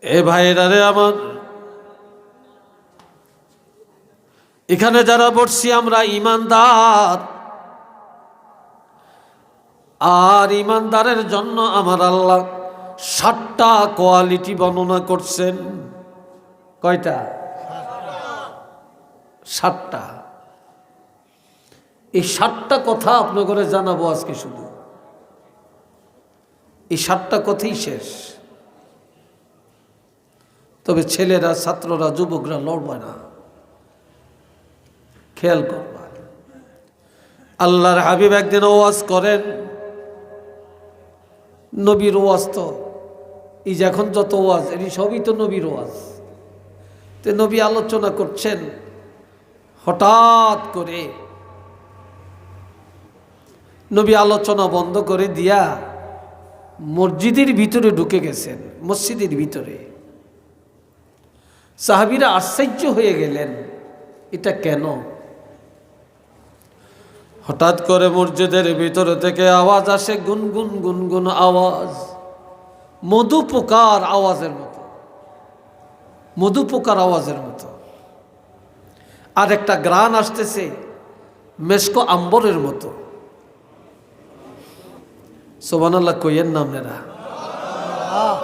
এ ভাইরা রে আমার, এখানে যারা বসছি আমরা ইমানদার, আর ইমানদারের জন্য আমার আল্লাহ 7টা কোয়ালিটি বর্ণনা করছেন। কয়টা? 7টা। এই 7টা কথা আপনাদের জানাবো আজকে। শুধু এই 7টা কথাই শেষ। তবে ছেলেরা, ছাত্ররা, যুবকরা লড়বে না, খেয়াল করবা। আল্লাহর হাবিব একদিন ওয়াজ করেন। নবীর ওয়াজ তো এই যে এখন যত ওয়াজ, এটি সবই তো নবীর ওয়াজ। তো নবী আলোচনা করছেন, হঠাৎ করে নবী আলোচনা বন্ধ করে দিয়া মসজিদের ভিতরে ঢুকে গেছেন। মসজিদের ভিতরে সাহাবীরা আশ্চর্য হয়ে গেলেন, এটা কেন? হঠাৎ করে মসজিদের ভিতরে থেকে আওয়াজ আসে, গুনগুন গুনগুন আওয়াজ, মধু পোকার আওয়াজের মতো, মধু পোকার আওয়াজের মতো। আর একটা গ্রান আসতেছে মেশকো আম্বরের মতো। সুবহানাল্লাহ কইয়েন না আপনারা,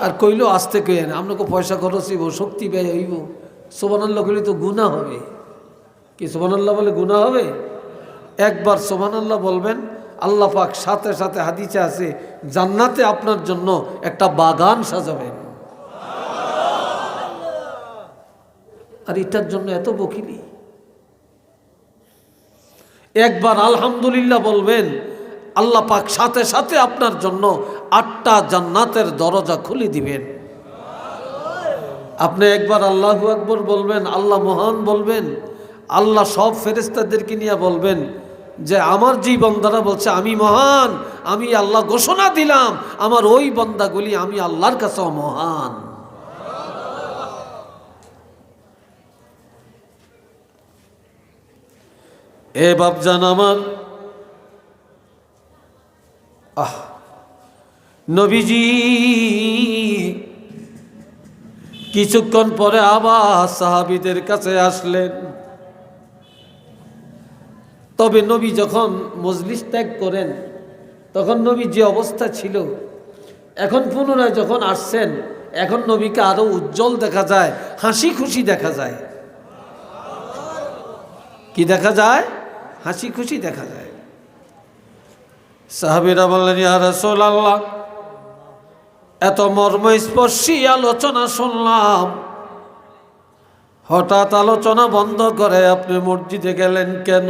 আর কইলেও আসতে কইয়েন। আপনাকে পয়সা খরচ হইব, শক্তি ব্যয় হইব। সুবহানাল্লাহ কইলে তো গুনাহ হবে। কি সুবহানাল্লাহ বলে গুনাহ হবে? একবার সুবহানাল্লাহ বলবেন, আল্লাহ পাক সাথে সাথে হাদিসে আছে জান্নাতে আপনার জন্য একটা বাগান সাজাবেন। আর এটার জন্য এত বকিনি। একবার আলহামদুলিল্লাহ বলবেন, আল্লাহ পাক সাথে সাথে আপনার জন্য 8টা জান্নাতের দরজা খুলে দিবেন। আপনি একবার আল্লাহু আকবার বলবেন, আল্লাহ মহান বলবেন, আল্লাহ সব ফেরেশতাদেরকে নিয়ে বলবেন যে আমার যে বান্দারা বলছে আমি মহান, আমি আল্লাহ ঘোষণা দিলাম আমার ওই বান্দাগুলি আমি আল্লাহর কাছে মহান। এ বাপজান আমার, নবীজি কিছুক্ষণ পরে আবার সাহাবীদের কাছে আসলেন। তবে নবী যখন মজলিস ত্যাগ করেন তখন নবী যে অবস্থা ছিল, এখন পুনরায় যখন আসছেন এখন নবীকে আরো উজ্জ্বল দেখা যায়, হাসি খুশি দেখা যায়। কি দেখা যায়? হাসি খুশি দেখা যায়। সাহাবীরা বললেন, ইয়া রাসূলুল্লাহ, এত মর্মস্পর্শী আলোচনা শুনলাম, হঠাৎ আলোচনা বন্ধ করে আপনি মসজিদে গেলেন কেন?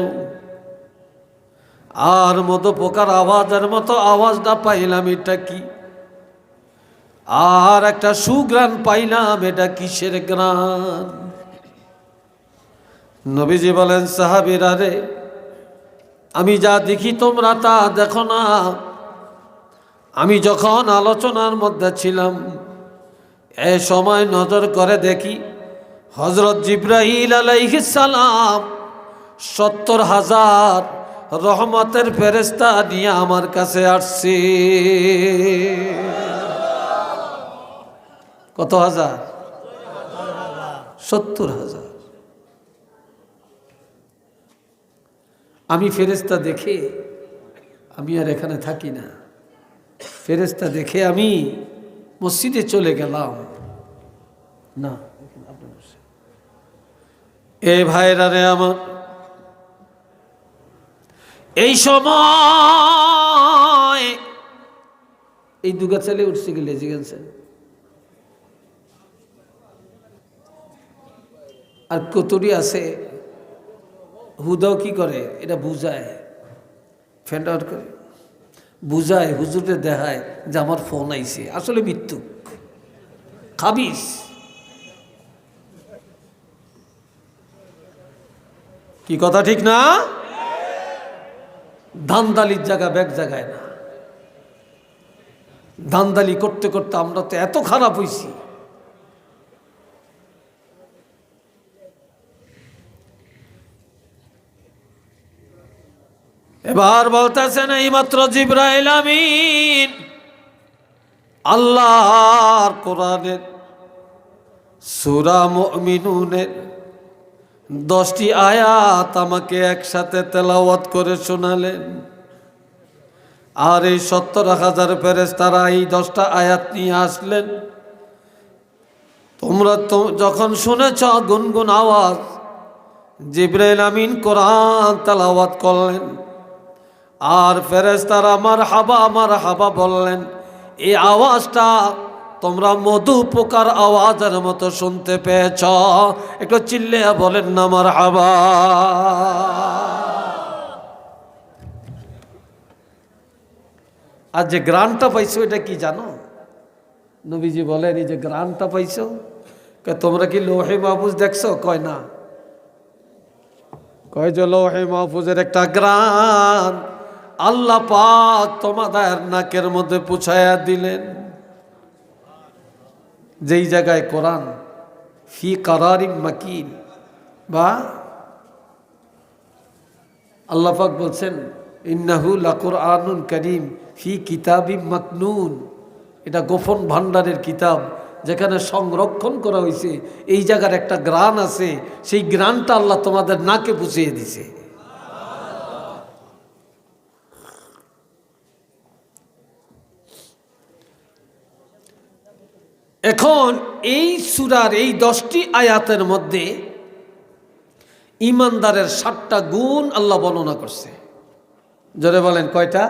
আর মধু পোকার আওয়াজের মতো আওয়াজটা পাইলাম, এটা কি? আর একটা সুগ্রাণ পাইলাম, এটা কিসের গ্রাণ? নবীজি বলেন, সাহাবীরা রে, আমি যা দেখি তোমরা তা দেখো না। আমি যখন আলোচনার মধ্যে ছিলাম এ সময় নজর করে দেখি হযরত জিবরাইল আলাইহিস সালাম 70,000 রহমতের ফেরেশতা নিয়ে আমার কাছে আসছে। কত হাজার? 70,000। আমি ফেরেশতা দেখে আমি আর এখানে থাকি না, ফেরেশতা দেখে আমি মসজিদে চলে গেলাম না। এ ভাইরা রে আমার, এই সময় এই দুগা ছেলে উঠছে গেলে জিজ্ঞাসা, আর কতরি আছে হুদাও কি করে, এটা বুঝায়, ফ্যান্ড আউট করে বুঝায়, হুজুরে দেখায় যে আমার ফোন আইছে, আসলে মৃত্যু খাবিস। কি কথা ঠিক না? ধান্দালির জায়গা ব্যাগ জায়গায় না। ধান্দালি করতে করতে আমরা তো এত খারাপ হইছি। এবার বলতেছেন, এইমাত্র জিবরাইল আমিন আল্লাহর কোরআনের সূরা মুমিনুনের 10টি আয়াত আমাকে একসাথে তেলাওয়াত করে শোনালেন। আর এই 70,000 ফেরেশতারা এই 10টা আয়াত নিয়ে আসলেন। তোমরা তো যখন শুনেছ গুনগুন আওয়াজ, জিবরাইল আমিন কোরআন তেলাওয়াত করলেন, আর ফেরেশতারা মারহাবা বললেন। এই আওয়াজটা তোমরা মধু পোকার আওয়াজের মতো শুনতে পেয়েছ। একটু চিল্লিয়া বলেন না মারহাবা। আর যে গ্রানটা পাইছো এটা কি জানো? নবীজি বলেন এই যে গ্রানটা পাইছো, তোমরা কি লৌহে মাহফুজ দেখছো? কয় না। কয় যে লৌহে মাহফুজের একটা গ্রান আল্লাহ পাক তোমাদের নাকের মধ্যে পুছায়া দিলেন। যেই জায়গায় কোরআন ফি কারারিম মাকিন, বা আল্লাহ পাক বলছেন ইন্নাহু লাকুরআনুন কারীম ফি কিতাবিম মাকনুন, এটা গোপন ভান্ডারের কিতাব যেখানে সংরক্ষণ করা হয়েছে। এই জায়গার একটা গ্রান আছে, সেই গ্রানটা আল্লাহ তোমাদের নাকে পুছিয়ে দিছে। এখন এই সূরার এই 10টি আয়াতের মধ্যে ইমানদারের 7টা গুণ আল্লাহ বর্ণনা করছে। জোরে বলেন কয়টা?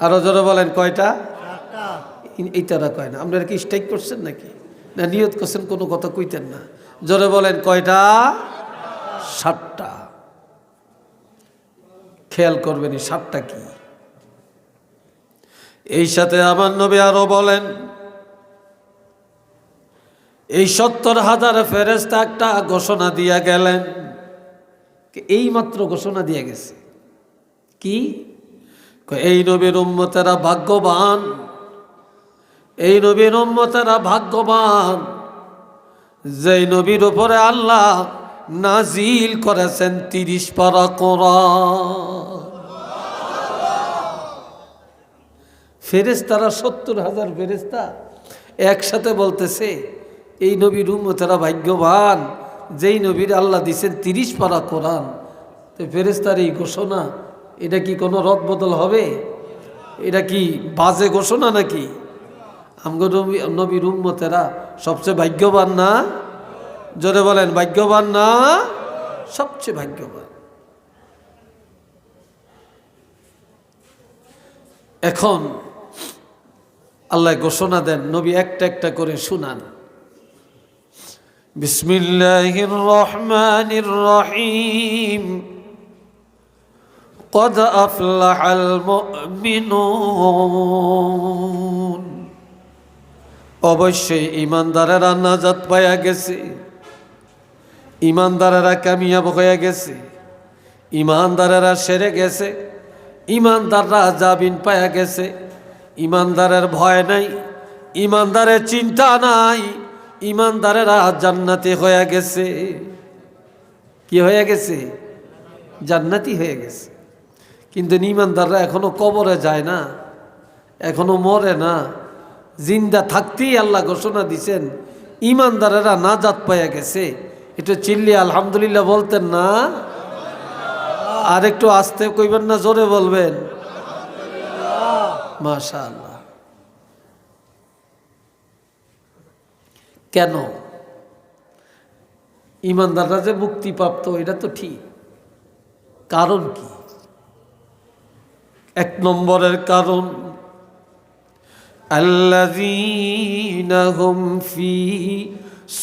আরো জোরে বলেন কয়টা? এইটারা কয় না। আপনারা কি স্ট্রাইক করছেন নাকি? না নিয়ত করছেন কোনো কথা কইতেন না? জোরে বলেন কয়টা? 7টা। খেয়াল করবেন 7টা কি। এই সাথে আমার নবী আরো বলেন এই 70,000 ফেরেশতা একটা ঘোষণা দিয়া গেলেন। এই মাত্র ঘোষণা দিয়ে গেছে কি? এই নবীর উম্মতেরা ভাগ্যবান, এই নবীর উম্মতেরা ভাগ্যবান যেই নবীর উপরে আল্লাহ নাজিল করেছেন 30 পারা কোরআন। ফেরেশতারা 70,000 ফেরেশতা একসাথে বলতেছে এই নবীর উম্মতেরা ভাগ্যবান যেই নবীর আল্লাহ দিছেন 30 পারা কোরআন। তো ফেরেশতার এই ঘোষণা, এটা কি কোনো রদ বদল হবে? এটা কি বাজে ঘোষণা নাকি? আমগো নবীর উম্মতেরা সবচেয়ে ভাগ্যবান না? জোরে বলেন ভাগ্যবান না? সবচেয়ে ভাগ্যবান। এখন আল্লাহ ঘোষণা দেন, নবী একটা একটা করে শুনান। বিসমিল্লাহির রহমানির রহিম। قد أفلح المؤمنون। অবশ্যই ইমানদারেরা নাজাত পাইয়া গেছে, ইমানদারেরা কামিয়াব হয়ে গেছে, ইমানদারেরা সেরে গেছে, ইমানদাররা জামিন পাইয়া গেছে। ইমানদারের ভয় নাই, ইমানদারের চিন্তা নাই, ইমানদারেরা জান্নাতি হয়ে গেছে। কি হয়ে গেছে? জান্নাতি হয়ে গেছে। কিন্তু ইমানদাররা এখনো কবরে যায় না, এখনো মরে না। জিন্দা থাকতেই আল্লাহ ঘোষণা দিছেন ইমানদারেরা নাজাত পাইয়া গেছে। একটু চিল্লি আলহামদুলিল্লাহ বলতেন না? আর একটু আস্তে কইবেন না, জোরে বলবেন? মাশাআল্লাহ। কেন? ইমানদাররা যে মুক্তিপ্রাপ্ত এটা তো ঠিক, কারণ কি? 1 নম্বরের কারণ আল্লাযীনা হুম ফি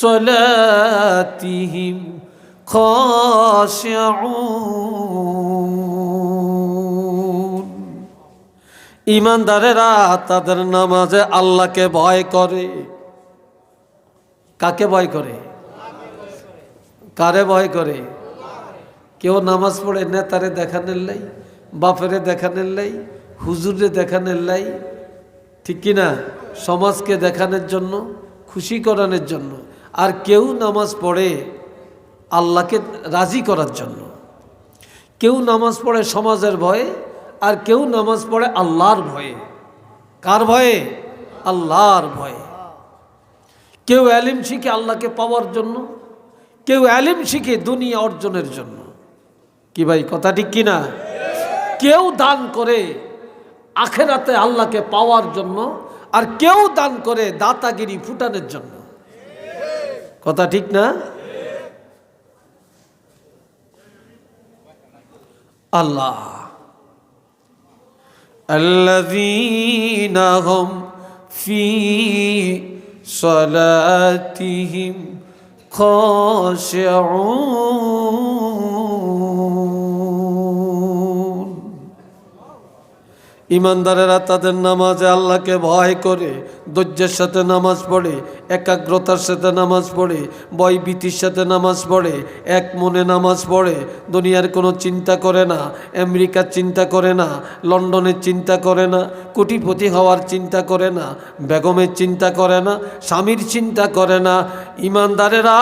সলাতিহিম খাশিউন। ইমানদারেরা তাদের নামাজে আল্লাহকে ভয় করে। কাকে ভয় করে? কারে ভয় করে? কেউ নামাজ পড়ে নেতারে দেখানোর লাই, বাপেরে দেখানোর লাই, হুজুরে দেখানোর লাই, ঠিক কিনা? সমাজকে দেখানোর জন্য, খুশি করানোর জন্য। আর কেউ নামাজ পড়ে আল্লাহকে রাজি করার জন্য। কেউ নামাজ পড়ে সমাজের ভয়ে, আর কেউ নামাজ পড়ে আল্লাহর ভয়ে। কার ভয়ে? আল্লাহর ভয়ে। কেউ এলিম শিখে আল্লাহকে পাওয়ার জন্য, কেউ এলিম শিখে দুনিয়া অর্জনের জন্য। কি ভাই কথা ঠিক কিনা? কেউ দান করে আখেরাতে আল্লাহকে পাওয়ার জন্য, আর কেউ দান করে দাতাগিরি ফুটানোর জন্য। কথা ঠিক না? আল্লাহ আল্লাযীনা হুম ফি সালাতিহিম খাশিউন। ইমানদারেরা তাদের নামাজে আল্লাহকে ভয় করে, ধৈর্যের সাথে নামাজ পড়ে, একাগ্রতার সাথে নামাজ পড়ে, ভয়ভীতির সাথে নামাজ পড়ে, এক মনে নামাজ পড়ে, দুনিয়ার কোনো চিন্তা করে না, আমেরিকার চিন্তা করে না, লন্ডনের চিন্তা করে না, কোটিপতি হওয়ার চিন্তা করে না, বেগমের চিন্তা করে না, স্বামীর চিন্তা করে না। ইমানদারেরা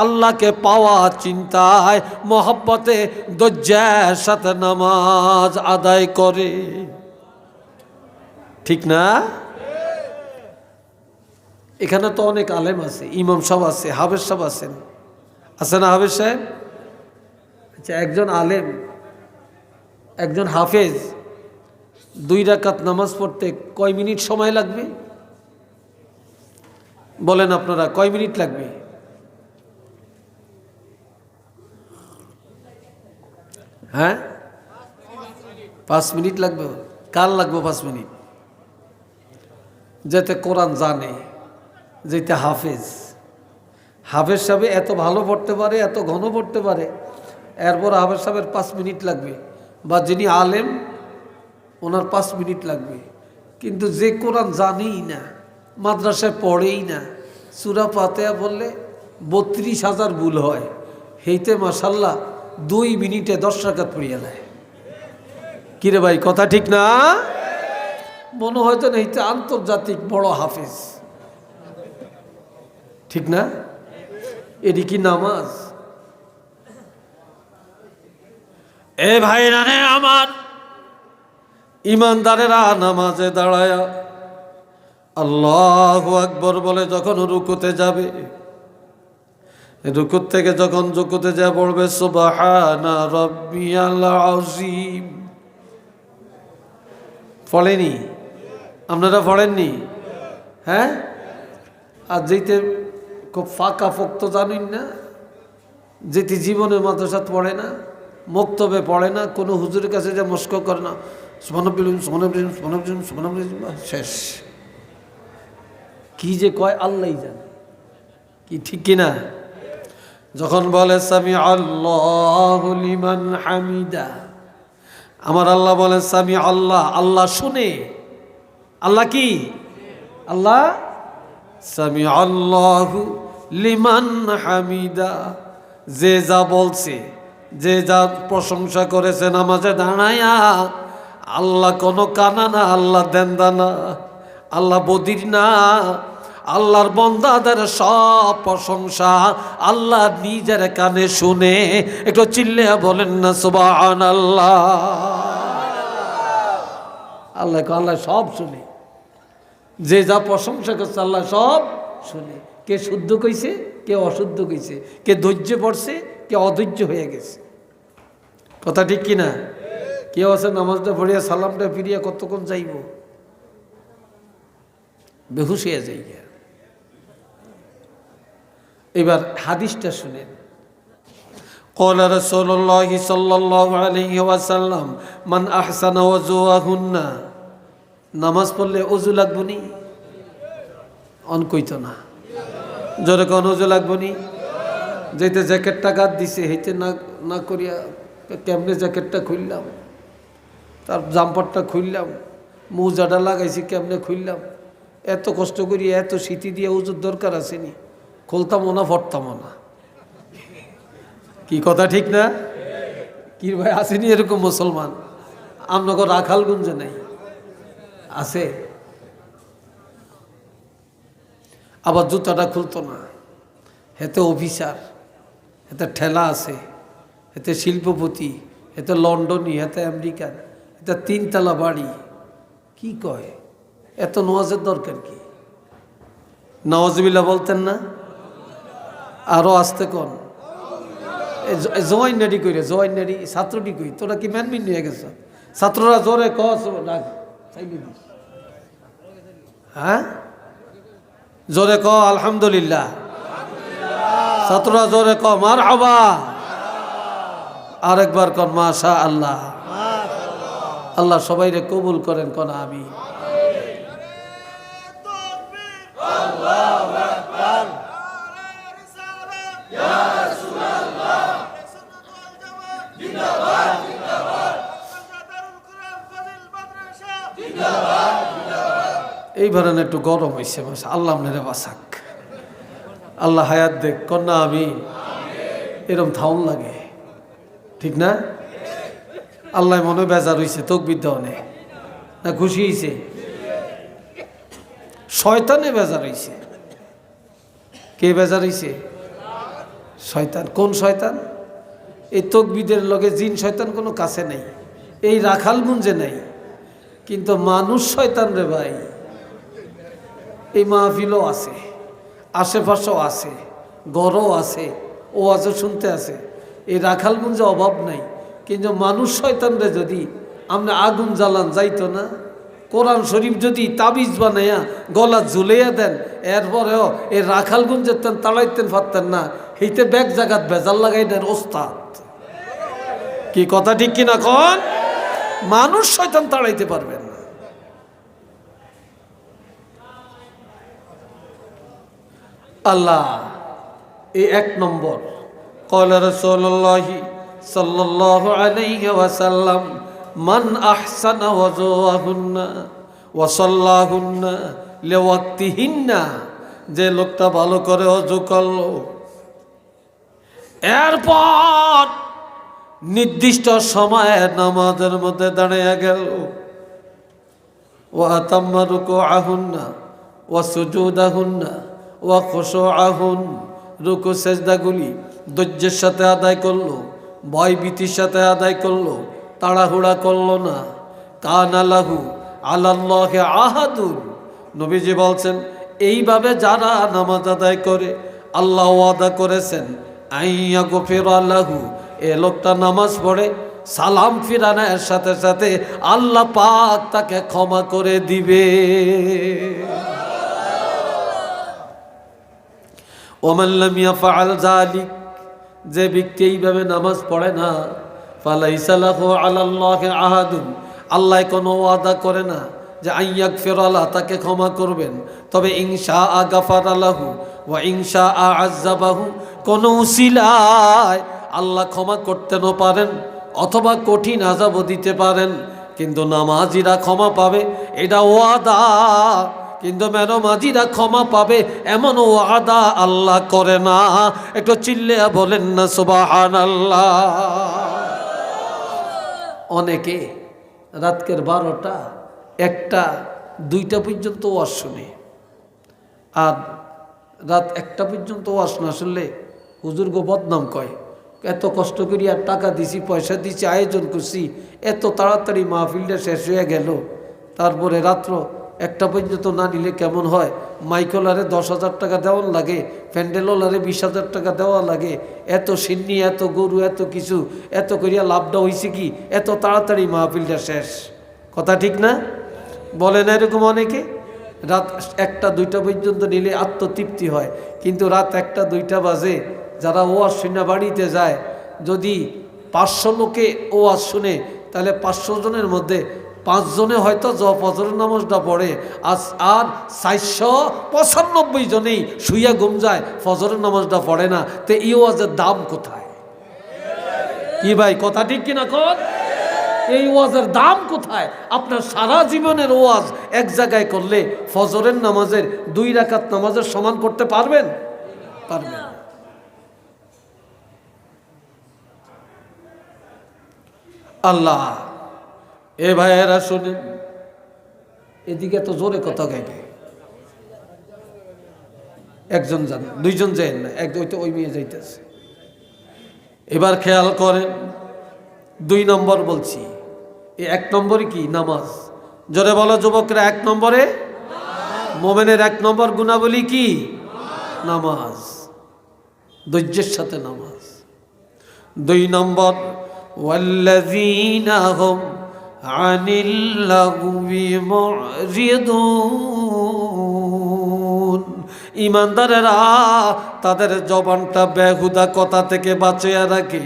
আল্লাহকে পাওয়া চিন্তায় মহব্বতে ধৈর্যের সাথে নামাজ আদায় করে। ঠিক না? এখানে তো অনেক আলেম আছে, ইমাম সাহেব আছে, হাফেজ সাহেব আছেন, আছে না হাফেজ সাহেব? আচ্ছা, একজন আলেম, একজন হাফেজ 2 রাকাত নামাজ পড়তে কয় মিনিট সময় লাগবে বলেন আপনারা? কয় মিনিট লাগবে? হ্যাঁ, 5 মিনিট লাগবে। কার লাগবে 5 মিনিট? যেতে কোরআন জানে, যেতে হাফেজ। হাফেজ সাহেব এত ভালো পড়তে পারে, এত ঘন পড়তে পারে, এরপর হাফেজ সাহেবের 5 মিনিট লাগবে, বা যিনি আলেম ওনার 5 মিনিট লাগবে। কিন্তু যে কোরআন জানেই না, মাদ্রাসায় পড়েই না, সূরা ফাতিহা বললে 32,000 ভুল হয়, হেইতে মাশাল্লাহ 2 মিনিটে 10 রাকাত পড়িয়া যায়। কিরে ভাই কথা ঠিক না? মনে হয়তো হেইতে আন্তর্জাতিক বড় হাফেজ। ঠিক না? এটি কি নামাজ? এ ভাই রানে আমার, ইমানদারেরা নামাজে দাঁড়ায়া আল্লাহু আকবার বলে যখন রুকুতে যাবে, রুকুত থেকে যখন রুকুতে যা পড়বে সুবহানা রাব্বিয়াল আযীম, পড়েনি? আপনারা পড়েননি? হ্যাঁ? আর যেতে খুব ফাঁকা ফোক্ত জানেন না, যেটি জীবনে মাদ্রাসাত পড়ে না, মক্তবে পড়ে না, কোনো হুজুরের কাছে যে মস্ক করে না, শেষ। কি যে কয় আল্লাহই জানে। কি ঠিক কিনা? যখন বলে সামি আল্লাহু লিমান হামিদা, আমার আল্লাহ বলে সামি আল্লাহ, আল্লাহ শুনে। আল্লাহ কি? আল্লাহ সামি আল্লাহু লিমান হামিদা, যে যা বলছে, যে যা প্রশংসা করেছে নামাজে দাঁড়ায়া, আল্লাহ কোনো কানা না, আল্লাহ দেন্দা না, আল্লাহ বদির না। আল্লাহর বান্দাদের সব প্রশংসা আল্লাহ নিজের কানে শুনে। একটু চিল্লে বলেন না সুবহানাল্লাহ। আল্লাহ আল্লাহ সব শুনে, যে যা প্রশংসা করছে আল্লাহ সব শুনে। কে শুদ্ধ কইছে, কে অশুদ্ধ কইছে, কে ধৈর্য পড়ছে, কে অধৈর্য হয়ে গেছে। কথা ঠিক কিনা? কেউ আছে নামাজটা পড়িয়া সালামটা ফিরিয়া কতক্ষণ যাইব, বেহুশ হয়ে যাই। এবার হাদিসটা শুনেন। قال رسول الله صلى الله عليه وسلم من احسن وضوءهن, নামাজ পড়লে ওযু লাগবো নি? অন কইতো না, জোরে কোন ওযু লাগবো নি? যেতে জ্যাকেটটা গাদ দিছে হেইতে না না করিয়া কেমনে জ্যাকেটটা খুললাম, তার জাম্পারটা খুললাম, মোজাটা লাগাইছি কেমনে খুললাম, এত কষ্ট করি এত শীতি দিয়ে ওযুর দরকার আসেনি, খুলতামও না ফটতামও না। কি কথা ঠিক না? কি ভাই আসেনি এরকম মুসলমান? আপনাকে রাখালগঞ্জে নাই, আছে? আবার জুতাটা খুলতো না, হেতে অফিসার, হেতে ঠেলা আছে, হেতে শিল্পপতি, হেতে লন্ডনী, হেতে আমেরিকান, হেতে 3 তলা বাড়ি। কি কয়? এত নোয়াজের দরকার কি? নওয়াজবিল্লাহ বলতেন না? আরো আসতে কোন জয়েন নাডি কইরে জয়েন নাডি ছাত্রটি কই তোরা কি ম্যানমিন নিয়ে গেছ ছাত্ররা জোরে কস ডাক হ্যাঁ জোরে ক আলহামদুলিল্লাহ ছাত্ররা জোরে ক মারহাবা আরেকবার কন মাশা আল্লাহ আল্লাহ সবাইরে কবুল করেন কোন আমিন এইবার একটু গরম হয়েছে আল্লাহ আপনারে বাসাক আল্লাহ হায়াত দেখ কন্যা আমি এরম থাউন লাগে ঠিক না আল্লাহ মনে বেজার হয়েছে তকবির দেওয়ানে না খুশি হয়েছে শয়তানে বেজার হয়েছে কে বেজার হয়েছে শয়তান কোন শয়তান এই তকবিদের লগে জিন শয়তান কোনো কাছে নেই এই রাখাল গুঞ্জে নেই কিন্তু মানুষ শয়তান রে ভাই এই মাহফিলও আছে আশেপাশেও আছে গড়ও আছে ও আজও শুনতে আছে এই রাখালগুঞ্জে অভাব নাই কিন্তু মানুষ শয়তানরে যদি আমরা আগুন জ্বালান যাইতো না কোরআন শরীফ যদি তাবিজ বানাইয়া গলা ঝুলাইয়া দেন এরপরেও এই রাখালগুঞ্জের তেন তাড়াইতেন পারতেন না এইতে ব্যাগ জাগাত বেজাল লাগাই দেন ওস্তাদ কি কথা ঠিক কিনা কন মানুষ শয়তান তাড়াইতে পারবেন না আল্লাহ এই এক নম্বর ক্বালা রাসূলুল্লাহ সাল্লাল্লাহু আলাইহি ওয়াসাল্লাম মান আহসানা ওয়াজুহুন্না ওয়া সাল্লাহুন্না লিওয়াক্তিহিন্না যে লোকটা ভালো করে ওযু করলো এরপর নির্দিষ্ট সময়ে নামাজের মধ্যে দাঁড়িয়ে গেল ওয়া আতাম্মা রুকুআহুন্না ওয়া সুজুদাহুন্না ওয়া খুশুআহুন রুকু সেজদাগুলি ধৈর্যের সাথে আদায় করলো ভয় ভীতির সাথে আদায় করলো তাড়াহুড়া করলো না কানা লাহু আলাল্লাহি আহাদুন নবীজি বলছেন এইভাবে যারা নামাজ আদায় করে আল্লাহ ওয়াদা করেছেন আইয়া গফিরা লাহু এ লোকটা নামাজ পড়ে সালাম ফিরানোর সাথে সাথে আল্লাহ পাক তাকে ক্ষমা করে দিবে ওমান লাম ইয়াফআল যালিক যে ব্যক্তি এইভাবে নামাজ পড়ে না ফালাইসা লাহু আলাল্লাহি আহাদুন আল্লাহ কোনো ওয়াদা করে না যে আইয়াগফিরা লাহু তাকে ক্ষমা করবেন তবে ইনশাআ গাফারা লাহু ওয়া ইনশাআ আযাবাহু কোনো উসিলায় আল্লাহ ক্ষমা করতেও পারেন অথবা কঠিন আযাবও দিতে পারেন কিন্তু নামাজিরা ক্ষমা পাবে এটা ওয়াদা কিন্তু নামাজিরা ক্ষমা পাবে এমন ওয়াদা আল্লাহ করে না একটু চিল্লে বলেন না সুবহানাল্লাহ অনেকে রাতকের 12টা 1টা 2টা পর্যন্ত ওয়াজ শুনে আর রাত 1টা পর্যন্ত ওয়াজ না শুনলে হুজুর গো বদনাম কয় এত কষ্ট করি আর টাকা দিছি পয়সা দিছি আয়োজন করছি এত তাড়াতাড়ি মাহফিলটা শেষ হয়ে গেল তারপরে রাত্র 1টা পর্যন্ত না নিলে কেমন হয় মাইকলারে 10,000 টাকা দেওয়া লাগে প্যান্ডেলওয়ালারে 20,000 টাকা দেওয়া লাগে এত সিন্নি এত গরু এত কিছু এত করিয়া লাভটা হয়েছে কি এত তাড়াতাড়ি মাহফিলটা শেষ কথা ঠিক না বলে না এরকম অনেকে রাত 1টা 2টা পর্যন্ত নিলে আত্মতৃপ্তি হয় কিন্তু রাত 1টা 2টা বাজে যারা ওয়াজ শুনে বাড়িতে যায় যদি 500 লোকে ওয়াজ শুনে তাহলে 500 জনের মধ্যে 5 জনে হয়তো ফজরের নামাজটা পড়ে আর 495 জনেই শুইয়া ঘুম যায় ফজরের নামাজটা পড়ে না তো এই ওয়াজের দাম কোথায় কি ভাই কথা ঠিক কিনা কর এই ওয়াজের দাম কোথায় আপনার সারা জীবনের ওয়াজ এক জায়গায় করলে ফজরের নামাজের 2 রাকাত নামাজের সমান করতে পারবেন পারবেন আল্লাহ এ ভাইয়েরা শুনেন এদিকে তো জোরে কথা গাইবে একজন যান 2 জন যান না ওই মেয়ে যাইতেছে এবার খেয়াল করেন 2 নম্বর বলছি এই 1 নম্বরে কি নামাজ জোরে বলো যুবকরা 1 নম্বরে মোমেনের 1 নম্বর গুণাবলী কি? নামাজ, ধৈর্যের সাথে নামাজ। 2 নম্বর ওয়াল্লাযীনা হুম আনিল লাগবি মুরিদুন, ইমানদারেরা তাদের জবানটা বেহুদা কথা থেকে বাঁচিয়ে রাখে।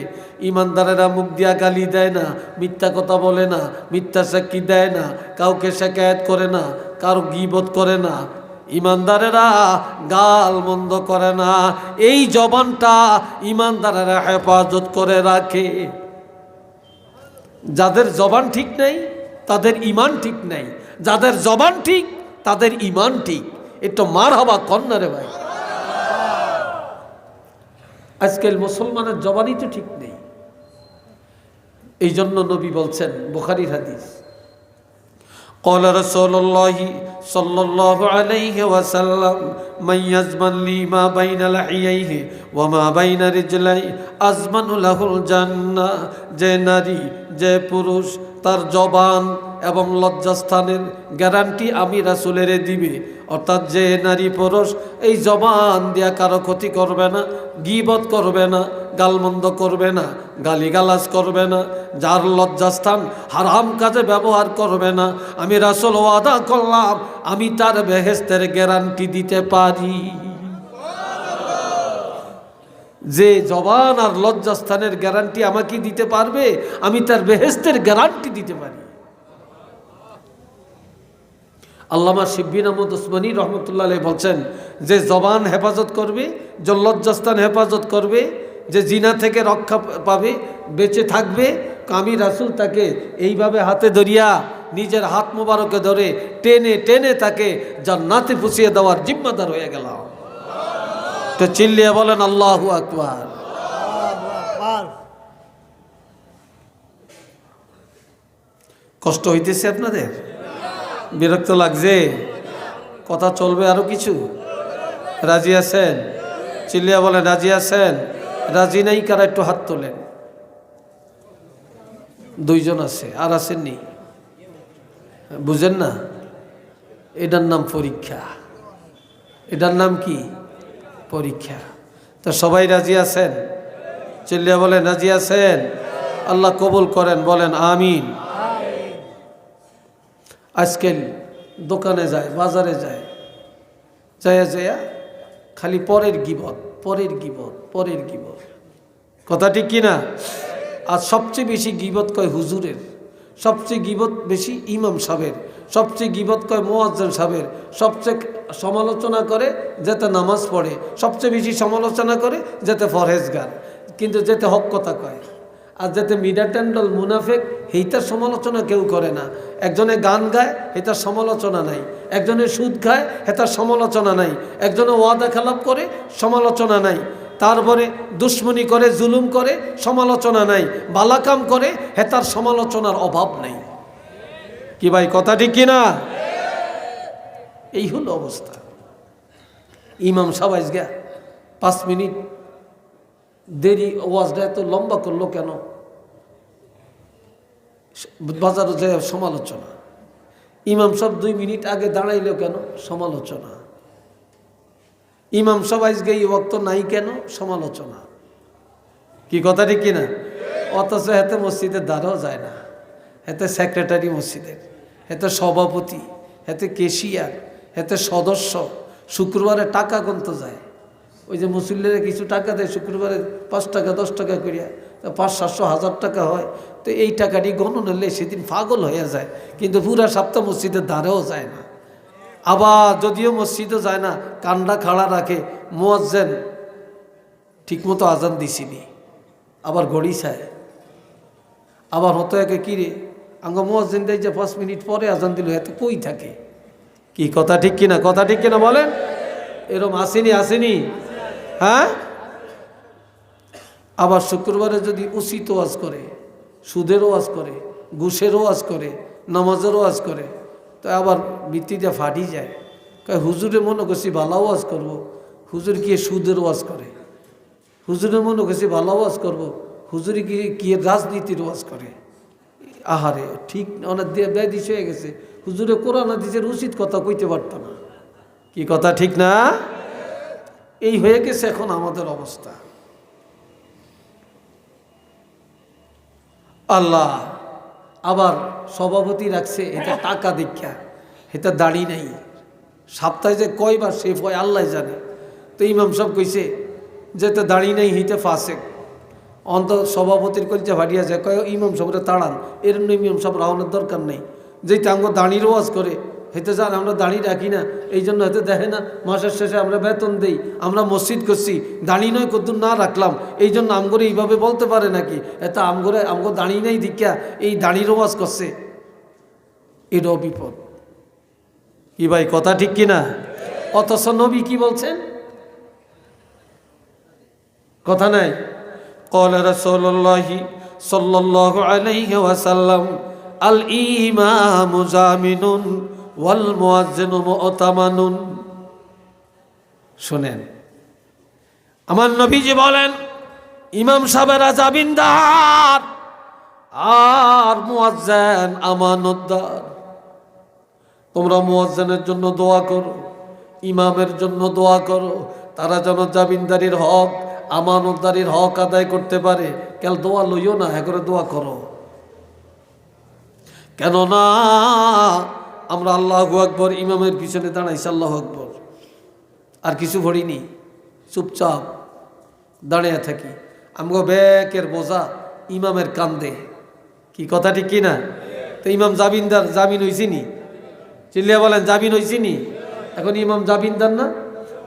ইমানদারেরা মুখ দিয়া গালি দেয় না, মিথ্যা কথা বলে না, মিথ্যা সাক্ষী দেয় না, কাউকে শিকায়েত করে না, কারো গীবত করে না। ইমানদারেরা গাল মন্দ করে না। এই জবানটা ইমানদারেরা হেফাজত করে রাখে। যাদের জবান ঠিক নাই তাদের ইমান ঠিক নাই, যাদের জবান ঠিক তাদের ইমান ঠিক। একটু মার হবা কন্যা রে ভাই। আজকাল মুসলমানের জবানই তো ঠিক নেই। এই জন্য নবী বলছেন, বুখারীর হাদিস, قال رسول الله صلى الله عليه وسلم من يزمن لي ما بين لحييه وما بين رجليه أزمن له الجنة। যে নারী, যে পুরুষ তার জবান এবং লজ্জাস্থানের গ্যারান্টি আমি রাসূলের দিবে। অর্থাৎ যে নারী পুরুষ এই জবান দিয়া কারো ক্ষতি করবে না, গীবত করবে না, গালমন্দ করবে না, গালিগালাজ করবে না, যার লজ্জাস্থান হারাম কাজে ব্যবহার করবে না, আমি রাসূল ওয়াদা করলাম আমি তার বেহেশতের গ্যারান্টি দিতে পারি। যে জবান আর লজ্জাস্থানের গ্যারান্টি আমাকে দিতে পারবে, আমি তার বেহেশতের গ্যারান্টি দিতে পারি। আল্লামা শিববিন আহমদ উসমানী রহমতুল্লাহ আলাইহি বলছেন, যে জবান হেফাজত করবে, যে লজ্জাস্থান হেফাজত করবে, যে জিনা থেকে রক্ষা পাবে, বেঁচে থাকবে, আমি রাসূল তাকে এইভাবে হাতে ধরিয়া নিজের হাত মোবারকে ধরে টেনে টেনে তাকে জান্নাতে পৌঁছিয়ে দেওয়ার জিম্মাদার হয়ে গেলাম। তো চিল্লিয়ে বলেন আল্লাহু আকবার। কষ্ট হইতেছে আপনাদের? বিরক্ত লাগছে? কথা চলবে আরো কিছু? রাজি আছেন? চিল্লিয়া বলেন রাজি আছেন? রাজি নাই কারা একটু হাত তোলেন। 2 জন আছে, আর আসেননি? বুঝেন না? এটার নাম পরীক্ষা। এটার নাম কি? পরীক্ষা। তো সবাই রাজি আছেন? চিল্লিয়া বলেন রাজি আছেন? আল্লাহ কবুল করেন, বলেন আমিন। আজকাল দোকানে যায়, বাজারে যায়, যায়া যায়া খালি পরের গীবত, পরের গীবত, পরের গীবত। কথা ঠিক কিনা? আর সবচেয়ে বেশি গীবত কয় হুজুরের, সবচেয়ে গীবত বেশি ইমাম সাহেবের, সবচেয়ে গীবত কয় মুয়াজ্জিন সাহেবের, সবচেয়ে সমালোচনা করে যেতে নামাজ পড়ে, সবচেয়ে বেশি সমালোচনা করে যেতে ফরহেজগার, কিন্তু যেতে হক কথা কয়। আর যাতে মিডাটেন্ডল মুনাফেক, সেইটার সমালোচনা কেউ করে না। একজনে গান গায়, এটার সমালোচনা নাই। একজনে সুদ খায়, এটার সমালোচনা নাই। একজনে ওয়াদা খেলাপ করে, সমালোচনা নাই। তারপরে দুশ্মনী করে, জুলুম করে, সমালোচনা নাই। বালাকাম করে, হেতার সমালোচনার অভাব নেই। কি ভাই কথা ঠিক কিনা? এই হলো অবস্থা। ইমাম সাহেব আজকে 5 মিনিট দেরি, ওয়াজটা এত লম্বা করলো কেন? বাজারে যায় সমালোচনা। ইমাম সাহেব 2 মিনিট আগে দাঁড়াইলো কেন? সমালোচনা। ইমাম সাহেব আজকে এই ওয়াক্ত নাই কেন? সমালোচনা। কি কথা ঠিক কিনা? অথচ এতে মসজিদের দ্বারাও যায় না, এতে সেক্রেটারি মসজিদের, এতে সভাপতি, এতে কেশিয়ার, এতে সদস্য, শুক্রবারে টাকা গুনতে যায়। ওই যে মুসল্লিরা কিছু টাকা দেয় শুক্রবারে, 5 টাকা 10 টাকা করিয়া, 500, 700, 1000 টাকা হয়। তো এই টাকাটি গণন হলে সেদিন পাগল হয়ে যায়, কিন্তু পুরা সপ্তাহ মসজিদের ধারেও যায় না। আবার যদিও মসজিদও যায় না, কান্ডা খাড়া রাখে, মুয়াজ্জিন ঠিকমতো আজান দিছিনি, আবার ঘড়ি চায়। আবার হতো একে কিরে আঙ্গ মুয়াজ্জিন দেয় যে 5 মিনিট পরে আজান দিল, এত কই থাকে? কি কথা ঠিক কিনা? কথা ঠিক কিনা বলেন? এরম আসেনি? আসেনি? হ্যাঁ। আবার শুক্রবারে যদি উচিত ওয়াজ করে, সুদের ওয়াজ করে, ঘুষের ওয়াজ করে, নামাজের ওয়াজ করে, তো আবার ভিত্তিতে ফাটি যায়। কয় হুজুরে মনে করছি ভালো ওয়াজ করবো, হুজুর কি সুদের ওয়াজ করে? হুজুরে মনে করছি ভালো ওয়াজ করবো, হুজুরে কি রাজনীতির ওয়াজ করে? আহারে ঠিক অনেক ব্যয় দিশ হয়ে গেছে। হুজুরে কোরআন হাদিসের উচিত কথা কইতে পারত না, কি কথা ঠিক না? এই হয়ে গেছে এখন আমাদের অবস্থা। আল্লাহ আবার সভাপতি রাখছে, এটা টাকা দীক্ষা, এটা দাড়ি নাই, সপ্তাহে যে কয়বার শেফ হয় আল্লাহ জানে। তো ইমাম সাহেব কইছে যেতে দাড়ি নাই হিতে ফাসেক, অন্ত সভাপতির কলচা ভাটিয়া যায়, কয় ইমাম সাহেবরে তাড়ান, এর ইমাম সাহেব রাওয়ানোর দরকার নেই, যেটা আমাকে দাঁড়ির ওয়াজ করে হেতে যান, আমরা দাঁড়িয়ে রাখি না, এই জন্য হয়তো দেখে না মাসের শেষে আমরা বেতন দেই, আমরা মসজিদ করছি, দাঁড়ি নয় কত না রাখলাম, এই জন্য আমগরে এইভাবে বলতে পারে নাকি, এত আমগো দাঁড়িয়ে নেই দীক্ষা এই দাঁড়ির ওয়াজ করছে, এটাও বিপদ। কি ভাই কথা ঠিক কিনা? অথচ নবী কি বলছেন? কথা নাই। قال رسول الله صلى الله عليه وسلم الإمام زامن والمؤذن مؤتمن। শুনেন, আমার নবীজি বলেন ইমাম সাহেবেরা জামিনদার আর মুয়াজ্জিন আমানতদার। তোমরা মুয়াজ্জিনের জন্য দোয়া করো, ইমামের জন্য দোয়া করো, তারা যেন জামিনদারির হক আমানতদারির হক আদায় করতে পারে। কেন দোয়া লইও না, একরে দোয়া করো। কেননা আমরা আল্লাহু আকবার ইমামের পিছনে দাঁড়াইছি, আল্লাহু আকবার, আর কিছু পড়িনি, চুপচাপ দাঁড়িয়ে থাকি। আমগো ব্যাকের বোঝা ইমামের কান্দে। কি কথা ঠিক কিনা? তো ইমাম জামিনদার, জামিন হইছিনি? চিল্লিয়া বলেন জামিন হইছিনি? এখন ইমাম জামিনদার না?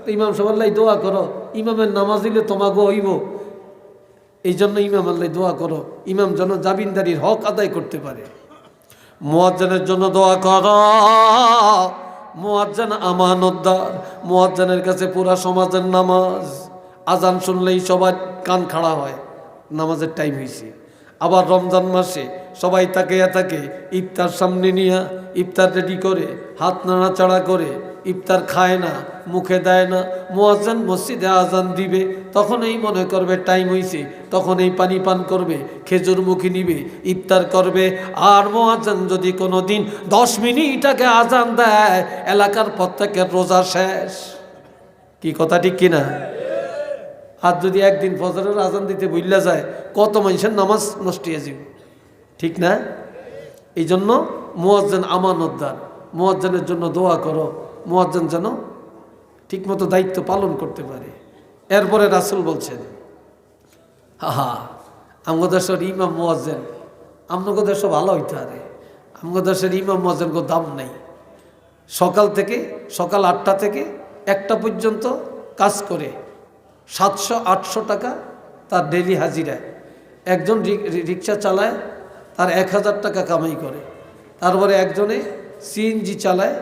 তো ইমাম সব আল্লাহ দোয়া করো, ইমামের নামাজ দিলে তোমাকে হইব, এই জন্য ইমাম আল্লাহ দোয়া করো, ইমাম যেন জামিনদারির হক আদায় করতে পারে। মুয়াজ্জিনের জন্য দোয়া করো, মুয়াজ্জিন আমানতদার, মুয়াজ্জিনের কাছে পুরা সমাজের নামাজ, আজান শুনলেই সবার কান খাড়া হয়, নামাজের টাইম হয়েছে। আবার রমজান মাসে সবাই তাকিয়া থাকে, ইফতার সামনে নিয়ে ইফতার রেডি করে হাত নাড়াচাড়া করে ইফতার খায় না, মুখে দেয় না। মুয়াজ্জিন মসজিদে আজান দিবে, তখন এই মনে করবে টাইম হয়েছে, তখন এই পানি পান করবে, খেজুর মুখে নিবে, ইফতার করবে। আর মুয়াজ্জিন যদি কোনো দিন 10 মিনিট আগে আজান দেয়, এলাকার প্রত্যেকের রোজা শেষ। কি কথা ঠিক কিনা? আর যদি একদিন ফজরের আজান দিতে ভুলে যায়, কত মানুষের নামাজ নষ্ট হয়ে যাবে, ঠিক না? এই জন্য মুয়াজ্জিন আমানতদার, মুয়াজ্জিনের জন্য দোয়া করো, মুয়াজ্জিন যেন ঠিকমতো দায়িত্ব পালন করতে পারে। এরপরে রাসূল বলছেন, আমগো দেশের ইমাম মুয়াজ্জিন, আমগো দেশ ভালো হইতে পারে, আমগো দেশের ইমাম মুয়াজ্জিনের দাম নেই। সকাল 8টা থেকে 1টা পর্যন্ত কাজ করে 700-800 টাকা তার ডেলি হাজিরা। একজন রিক্সা চালায়, তার 1000 টাকা কামাই করে। তারপরে একজনে সিএনজি চালায়,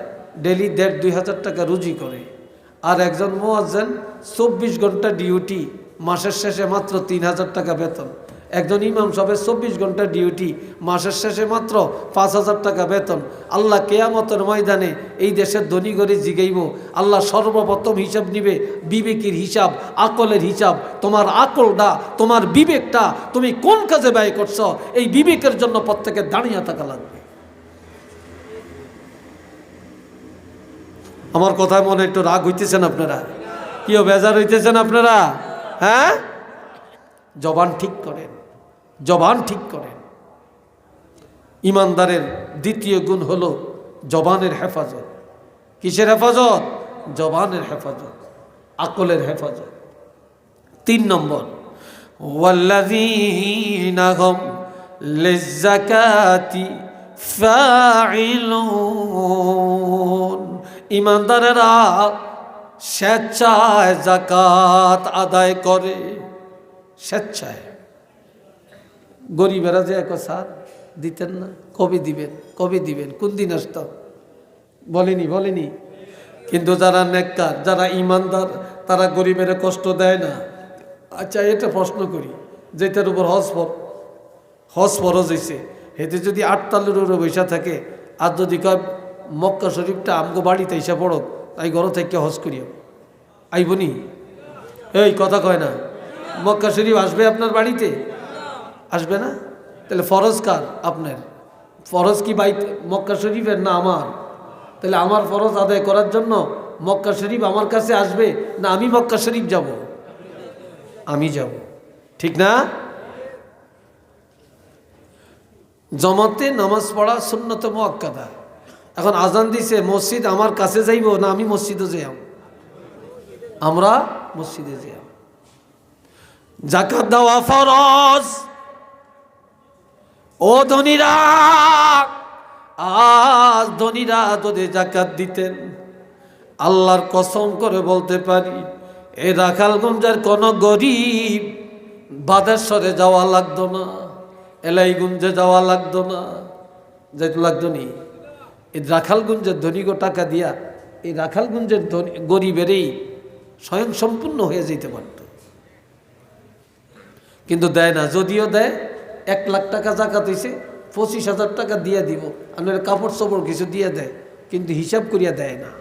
ডেলি 1500-2000 টাকা রুজি করে। আর একজন মুয়াজ্জিন 24 ঘন্টা ডিউটি, মাসের শেষে মাত্র 3000 টাকা বেতন। একজন ইমাম সাহেবের 24 ঘন্টা ডিউটি, মাসের শেষে মাত্র 5000 টাকা বেতন। আল্লাহ কিয়ামতের ময়দানে এই দেশের ধনী করে জিগাইব, আল্লাহ সর্বপ্রথম হিসাব নিবে বিবেকের হিসাব, আকলের হিসাব। তোমার আকলটা, তোমার বিবেকটা তুমি কোন কাজে ব্যয় করছো, এই বিবেকের জন্য প্রত্যেকের দাঁড়িয়ে থাকা লাগবে। আমার কথায় মনে একটু রাগ হইতেছেন আপনারা? কিও বেজার হইতেছেন আপনারা? হ্যাঁ, জবান ঠিক করেন, জবান ঠিক করেন। ইমানদারের দ্বিতীয় গুণ হলো জবানের হেফাজত। কিসের হেফাজত? জবানের হেফাজত, আকলের হেফাজত। 3 নম্বর, ওয়াল্লাযীনা হুম লিয-যাকাতি ফাঈলুন। ইমানদারেরা স্বেচ্ছায় যাকাত আদায় করে, স্বেচ্ছায়। গরিবেরা যে এক স্যার দিতেন না, কবে দিবেন, কবে দিবেন, কোন দিন আসত বলেনি। কিন্তু যারা নেককার, যারা ইমানদার, তারা গরিবের কষ্ট দেয় না। আচ্ছা, এটা প্রশ্ন করি, যেটার উপর হজ ফরজ হয়েছে, এতে যদি 8 তালের উপরে বৈশা থাকে, আর যদি কয় মক্কা শরীফটা আমগো বাড়িতে এসে পড়ক, তাই ঘর থেকে হজ করিও, আইবনি? এই কথা কয় না। মক্কা শরীফ আসবে আপনার বাড়িতে? আসবে না। তাহলে ফরজ কার? আপনার। ফরজ কি মক্কা শরীফের না আমার? তাহলে আমার ফরজ আদায় করার জন্য মক্কা শরীফ আমার কাছে আসবে না আমি মক্কা শরীফ যাব? আমি যাব, ঠিক না? জমাতে নামাজ পড়া সুন্নত মুআক্কাদা। এখন আজান দিছে, মসজিদ আমার কাছে যাইব না আমি মসজিদে যাইব? আমরা মসজিদে যাইব। যাকাত দেওয়া ফরজ। ও ধনীরা, আজ ধনীরা যদি যাকাত দিতেন, আল্লাহর কসম করে বলতে পারি এই রাখালগঞ্জের কোন গরিব বাদেশ্বরে যাওয়া লাগতো না, এলাইগঞ্জে যাওয়া লাগতো না, যাইতে লাগতো নি। এই রাখালগঞ্জের ধনীগো টাকা দিয়া এই রাখালগঞ্জের গরিবেরই স্বয়ং সম্পূর্ণ হয়ে যেতে পারত, কিন্তু দেয় না। যদিও দেয় 1 লাখ টাকা জাকাত হয়েছে, 25,000 টাকা দিয়ে দিব, আপনার কাপড় চোপড় কিছু দিয়ে দেয়, কিন্তু হিসাব করিয়া দেয় না।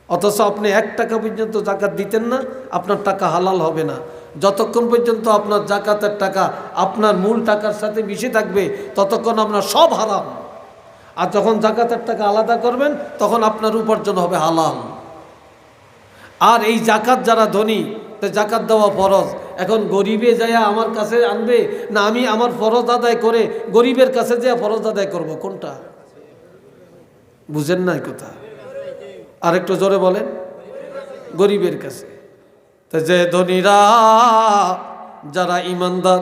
অথচ আপনি 1 টাকা পর্যন্ত জাকাত দিতেন না, আপনার টাকা হালাল হবে না। যতক্ষণ পর্যন্ত আপনার জাকাতের টাকা আপনার মূল টাকার সাথে মিশে থাকবে ততক্ষণ আপনার সব হারাম। আর যখন জাকাতের টাকা আলাদা করবেন তখন আপনার উপার্জন হবে হালাল। আর এই জাকাত যারা ধনী, জাকাত দেওয়া ফরজ। এখন গরিবে যায়া আমার কাছে আনবে না আমি আমার ফরজ আদায় করে গরিবের কাছে যায়া ফরজ আদায় করব, কোনটা? বুঝেন না কথা? আর একটু জোরে বলেন। গরিবের কাছে। তো যে ধনীরা যারা ইমানদার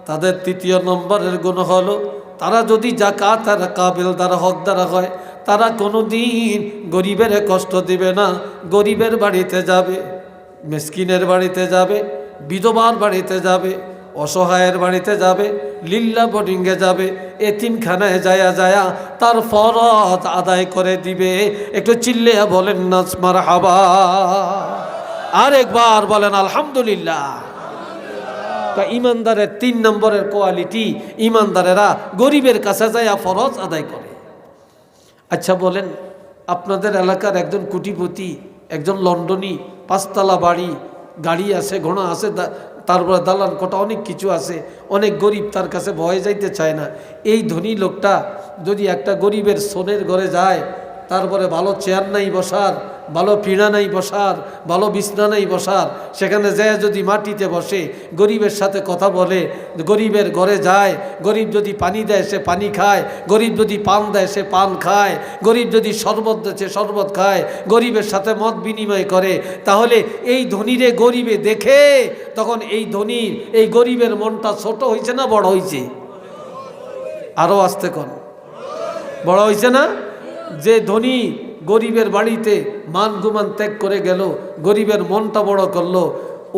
তাদের 3য় নম্বরের গুণ হলো তারা যদি যাকাতের কাবিল দ্বারা হকদার হয়, তারা কোনোদিন গরিবের কষ্ট দিবে না। গরিবের বাড়িতে যাবে, মিসকিনের বাড়িতে যাবে, বিধবার বাড়িতে যাবে, অসহায়ের বাড়িতে যাবে, লিল্লা বোর্ডিংয়ে যাবে, এতিমখানায় যায়া যায়া তার ফরজ আদায় করে দিবে। একটু চিল্লিয়া বলেন না মারহাবা, আরেকবার বলেন আলহামদুলিল্লাহ। ইমানদারের 3 নম্বরের কোয়ালিটি, ইমানদারেরা গরিবের কাছে যায়া ফরজ আদায় করে। আচ্ছা বলেন, আপনাদের এলাকার একজন কোটিপতি, একজন লন্ডনী, 5 তলা বাড়ি, গাড়ি আছে, ঘোড়া আছে, তারপরে দালান কোটা অনেক কিছু আছে, অনেক গরিব, তার কাছে ভয়ে যাইতে চায় না। এই ধনী লোকটা যদি একটা গরিবের সোনের ঘরে যায়, তারপরে ভালো চেয়ার নাই বসার, ভালো পিঁড়া নাই বসার, ভালো বিছনা নাই বসার, সেখানে যায় যদি মাটিতে বসে গরিবের সাথে কথা বলে, গরিবের ঘরে যায়, গরিব যদি পানি দেয় সে পানি খায়, গরিব যদি পান দেয় সে পান খায়, গরিব যদি শরবত দেয় সে শরবত খায়, গরিবের সাথে মত বিনিময় করে, তাহলে এই ধনীরে গরিবে দেখে তখন এই ধনীর এই গরিবের মনটা ছোট হয়েছে না বড় হয়েছে? আরো আসতে কোন বড় হয়েছে না? যে ধনী গরিবের বাড়িতে মান গুমান ত্যাগ করে গেল, গরিবের মনটা বড় করলো,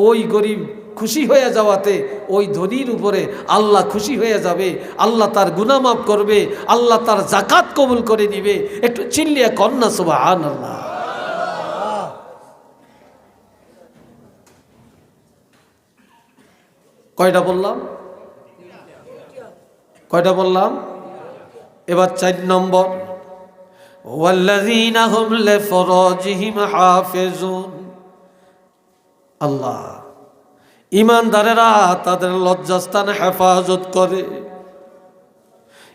ওই গরিব খুশি হয়ে যাওয়াতে ওই ধনীর উপরে আল্লাহ খুশি হয়ে যাবে, আল্লাহ তার গুনাহ মাফ করবে, আল্লাহ তার যাকাত কবুল করে নিবে। একটু চিল্লিয়া কন্যা সুবহানাল্লাহ। কয়টা বললাম? কয়টা বললাম? এবার 4 নম্বর, ওয়াল্লাযীনা হুম লিফুরুজিহিম হাফিজুন। আল্লাহ, ইমানদারেরা তাদের লজ্জাস্থান হেফাজত করে।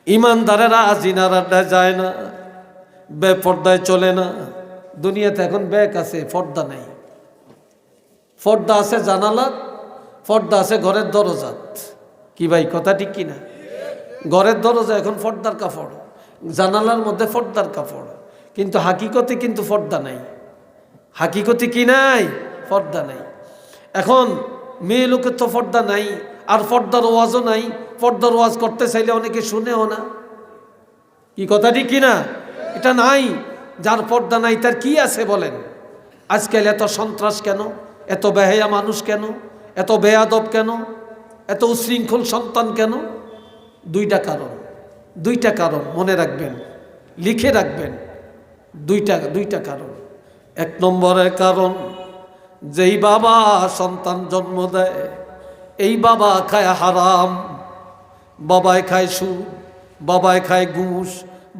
ইমানদারেরা জিনার আড্ডায় যায় না, বেপর্দায় চলে না। দুনিয়াতে এখন ব্যাগ আছে, পর্দা নাই। পর্দা আছে জানালাত, পর্দা আছে ঘরের দরজাত। কি ভাই কথা ঠিক কিনা? ঘরের দরজা এখন পর্দার কাপড়, জানালার মধ্যে পর্দার কাপড়, কিন্তু হাকিকতে কিন্তু পর্দা নাই। হাকিকতে কি নাই? পর্দা নাই। এখন মেয়ে লোকের তো পর্দা নাই, আর পর্দার ওয়াজও নাই। পর্দার ওয়াজ করতে চাইলে অনেকে শুনেও না। কি কথা ঠিক কিনা? এটা নাই। যার পর্দা নাই তার কি আছে বলেন? আজকাল এত সন্ত্রাস কেন? এত বেহায়া মানুষ কেন? এত বেয়াদব কেন? এত উশৃঙ্খল সন্তান কেন? 2টা কারণ। 2টা কারণ মনে রাখবেন, লিখে রাখবেন। 2টা কারণ। 1 নম্বরের কারণ, যেই বাবা সন্তান জন্ম দেয় এই বাবা খায় হারাম, বাবায় খায় সুদ, বাবায় খায় ঘুষ,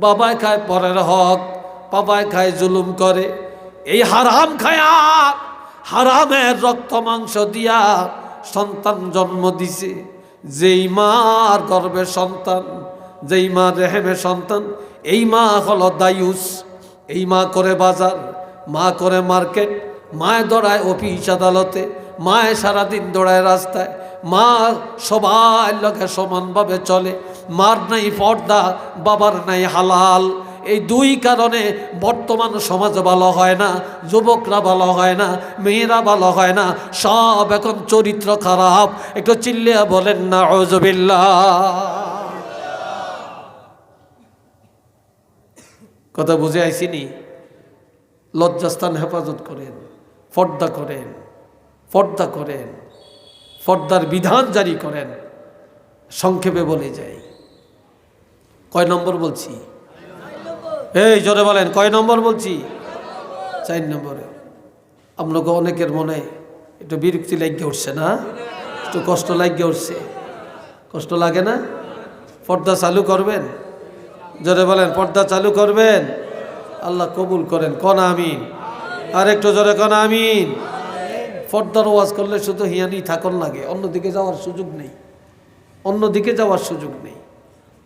বাবায় খায় পরের হক, বাবায় খায় জুলুম করে। এই হারাম খায়া, হারামের রক্ত মাংস দিয়া সন্তান জন্ম দিছে। যেই মার গর্ভে সন্তান, যেই মা রেহেমে সন্তান, এই মা হলো দায়ুস। এই মা করে বাজার, মা করে মার্কেট, মায় দৌড়ায় অফিস আদালতে, মায় সারাদিন দৌড়ায় রাস্তায়, মা সবার লোকে সমানভাবে চলে। মার নাই পর্দা, বাবার নাই হালাল। এই দুই কারণে বর্তমান সমাজ ভালো হয় না, যুবকরা ভালো হয় না, মেয়েরা ভালো হয় না, সব এখন চরিত্র খারাপ। একটু চিল্লিয়া বলেন না আউযুবিল্লাহ। কথা বুঝে আইসিনি? লজ্জাস্থান হেফাজত করেন, পর্দা করেন, পর্দা করেন, পর্দার বিধান জারি করেন। সংক্ষেপে বলে যাই, কয় নম্বর বলছি? এই জোরে বলেন, কয় নম্বর বলছি? 4 নম্বরে। আপনাকে অনেকের মনে একটু বিরক্তি লাগিয়ে উঠছে না? একটু কষ্ট লাগিয়ে উঠছে? কষ্ট লাগে না? পর্দা চালু করবেন? জোরে বলেন, পর্দা চালু করবেন? আল্লাহ কবুল করেন, কোন আমিন। আর একটু জোরে কোন আমিন। পর্দার ওয়াজ করলে শুধু হিয়ানি থাকুন লাগে, অন্যদিকে যাওয়ার সুযোগ নেই, অন্যদিকে যাওয়ার সুযোগ নেই।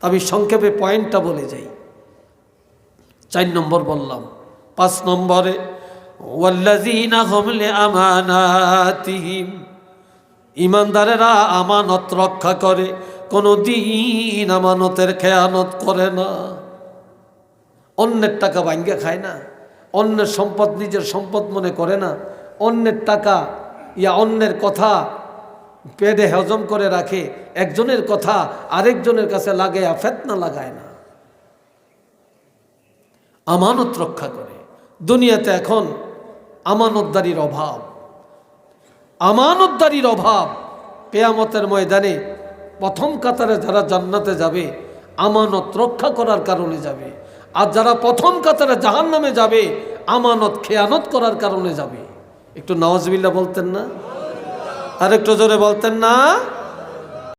আমি সংক্ষেপে পয়েন্টটা বলে যাই। 4 নম্বর বললাম। 5 নম্বরে ওয়াল্লাযীনা হুম লিআমানাতিহিম, ঈমানদারেরা আমানত রক্ষা করে, কোনো দিন আমানতের খেয়ানত করে না। অন্যের টাকা ভাঙ্গা খায় না, অন্যের সম্পদ নিজের সম্পদ মনে করে না, অন্যের টাকা অন্যের কথা পেটে হজম করে রাখে, একজনের কথা আরেকজনের কাছে লাগায় ফিতনা লাগায় না, আমানত রক্ষা করে। দুনিয়াতে এখন আমানতদারির অভাব, আমানতদারির অভাব। কিয়ামতের ময়দানে প্রথম কাতারে যারা জান্নাতে যাবে আমানত রক্ষা করার কারণে যাবে, আর যারা প্রথম কাতারে জাহান্নামে যাবে আমানত খেয়ানত করার কারণে যাবে। একটু নাউজুবিল্লাহ বলতেন না? আর একটু জোরে বলতেন না?